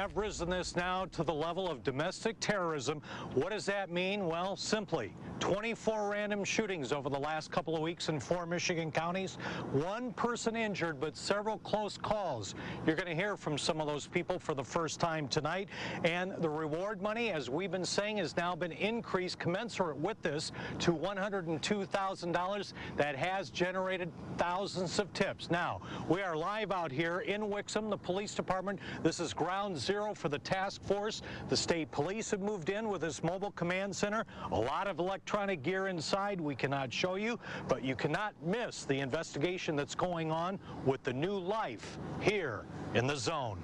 have risen this now to the level of domestic terrorism. What does that mean? Well, simply 24 random shootings over the last couple of weeks in 4 Michigan counties. 1 person injured, but several close calls. You're going to hear from some of those people for the first time tonight. And the reward money, as we've been saying, has now been increased commensurate with this to $102,000. That has generated thousands of tips. Now, we are live out here in Wixom, the police department. This is ground zero for the task force. The state police have moved in with this mobile command center. A lot of electronic gear inside we cannot show you, but you cannot miss the investigation that's going on with the new life here in the zone.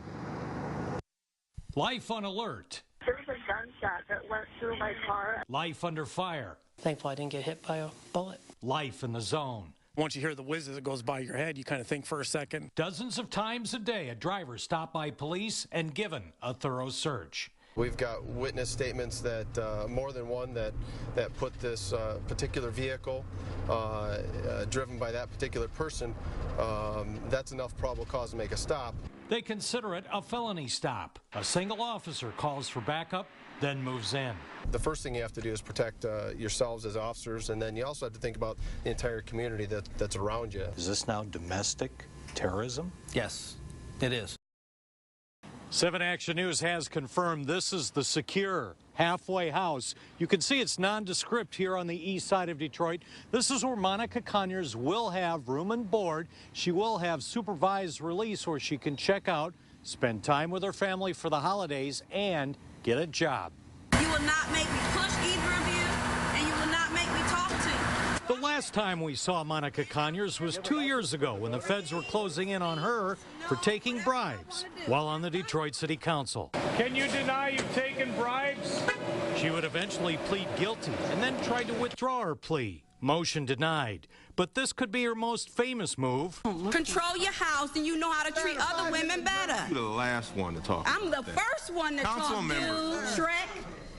Life on alert. There's a gunshot that went through my car. Life under fire. Thankfully, I didn't get hit by a bullet. Life in the zone. Once you hear the whiz as it goes by your head, you kind of think for a second. Dozens of times a day, a driver stopped by police and given a thorough search. We've got witness statements that more than one that put this particular vehicle driven by that particular person, that's enough probable cause to make a stop. They consider it a felony stop. A single officer calls for backup, then moves in. The first thing you have to do is protect yourselves as officers, and then you also have to think about the entire community that's around you. Is this now domestic terrorism? Yes, it is. 7 Action News has confirmed this is the secure halfway house. You can see it's nondescript here on the east side of Detroit. This is where Monica Conyers will have room and board. She will have supervised release where she can check out, spend time with her family for the holidays, and get a job. You will not make me push either of you, and you will not make me talk to you. The last time we saw Monica Conyers was 2 years ago when the feds were closing in on her for taking bribes while on the Detroit City Council. Can you deny you've taken bribes? She would eventually plead guilty and then tried to withdraw her plea. Motion denied. But this could be her most famous move. Control your house, and you know how to treat other women better. You're the last one to talk. I'm the first one to talk, dude. Shrek.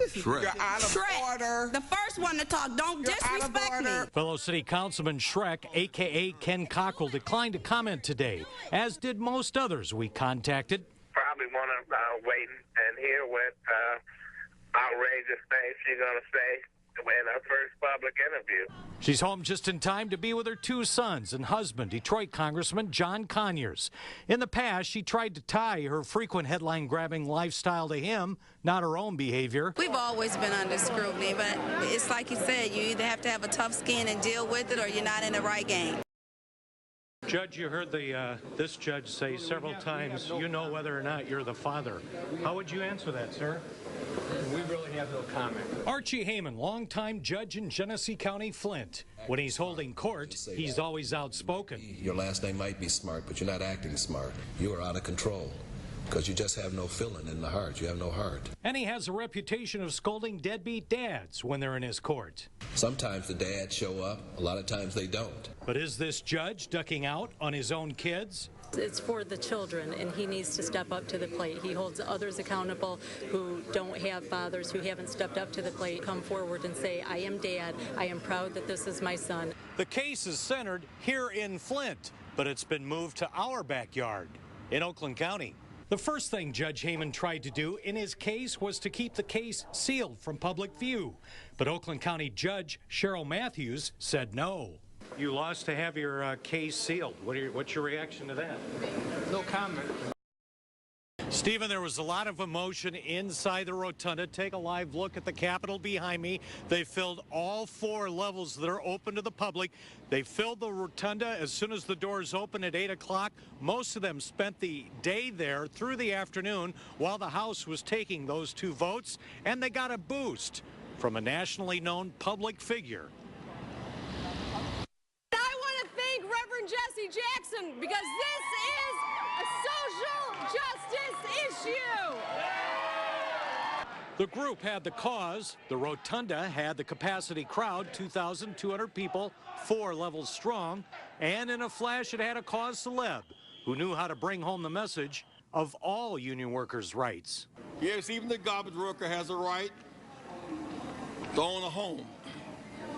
Shrek. You're out of order. The first one to talk. Don't disrespect me. Fellow City Councilman Shrek, a.k.a. Ken Cockle, declined to comment today, as did most others we contacted. Probably want to wait and hear what outrageous things she's going to say in her first public interview. She's home just in time to be with her 2 sons and husband, Detroit Congressman John Conyers. In the past, she tried to tie her frequent headline-grabbing lifestyle to him, not her own behavior. We've always been under scrutiny, but it's like you said, you either have to have a tough skin and deal with it, or you're not in the right game. Judge, you heard this judge say several times, you know whether or not you're the father. How would you answer that, sir? We really have no comment. Archie Heyman, longtime judge in Genesee County, Flint. When he's holding court, he's always outspoken. Your last name might be smart, but you're not acting smart. You are out of control because you just have no feeling in the heart. You have no heart. And he has a reputation of scolding deadbeat dads when they're in his court. Sometimes the dads show up. A lot of times they don't. But is this judge ducking out on his own kids? It's for the children, and he needs to step up to the plate. He holds others accountable who don't have fathers, who haven't stepped up to the plate, come forward and say, I am dad. I am proud that this is my son. The case is centered here in Flint, but it's been moved to our backyard in Oakland County. The first thing Judge Heyman tried to do in his case was to keep the case sealed from public view. But Oakland County Judge Cheryl Matthews said no. You lost to have your case sealed. What's your reaction to that? No comment. Stephen, there was a lot of emotion inside the rotunda. Take a live look at the Capitol behind me. They filled all 4 levels that are open to the public. They filled the rotunda as soon as the doors opened at 8 o'clock. Most of them spent the day there through the afternoon while the House was taking those 2 votes, and they got a boost from a nationally known public figure. Jesse Jackson, because this is a social justice issue. The group had the cause. The rotunda had the capacity crowd, 2,200 people, 4 levels strong. And in a flash, it had a cause celeb who knew how to bring home the message of all union workers' rights. Yes, even the garbage worker has a right to own a home.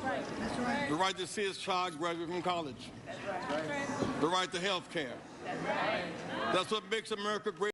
Right. That's right. The right to see his child graduate from college. That's right. The right to health care. That's right. That's what makes America great.